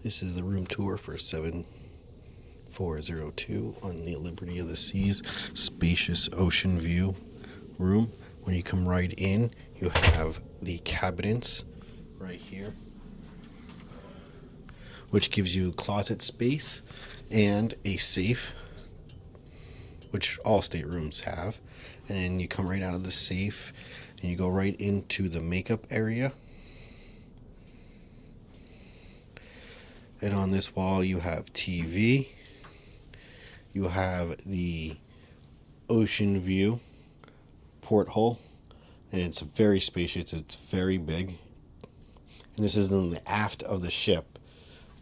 This is the room tour for 7402 on the Liberty of the Seas spacious ocean view room. When you come right in, you have the cabinets right here, which gives you closet space and a safe, which all staterooms have. And then you come right out of the safe and you go right into the makeup area. And on this wall you have TV. You have the ocean view porthole, and it's very spacious. It's very big. And this is in the aft of the ship,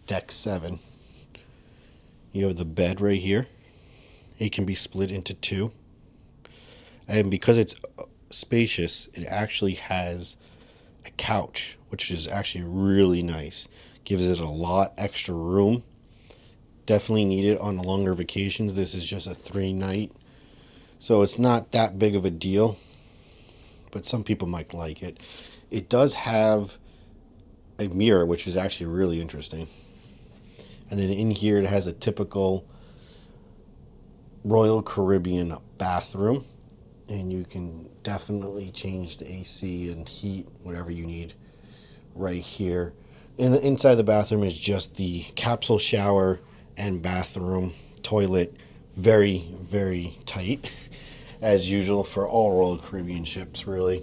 deck 7. You have the bed right here. It can be split into two. And because it's spacious, it actually has a couch, which is actually really nice. Gives it a lot extra room. Definitely need it on longer vacations. This is just a 3-night, so it's not that big of a deal, but some people might like it. It does have a mirror, which is actually really interesting. And then in here it has a typical Royal Caribbean bathroom, and you can definitely change the AC and heat, whatever you need, right here. And inside the bathroom is just the capsule shower and bathroom, toilet, very, very tight, as usual for all Royal Caribbean ships, really.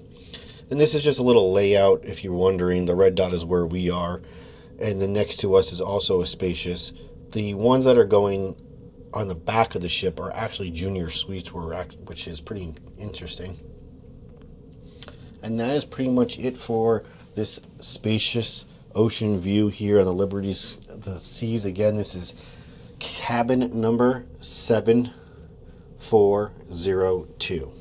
And this is just a little layout, if you're wondering. The red dot is where we are, and the next to us is also a spacious. The ones that are going on the back of the ship are actually junior suites, which is pretty interesting. And that is pretty much it for this spacious ocean view here on the Liberties of the Seas. Again, this is cabin number 7402.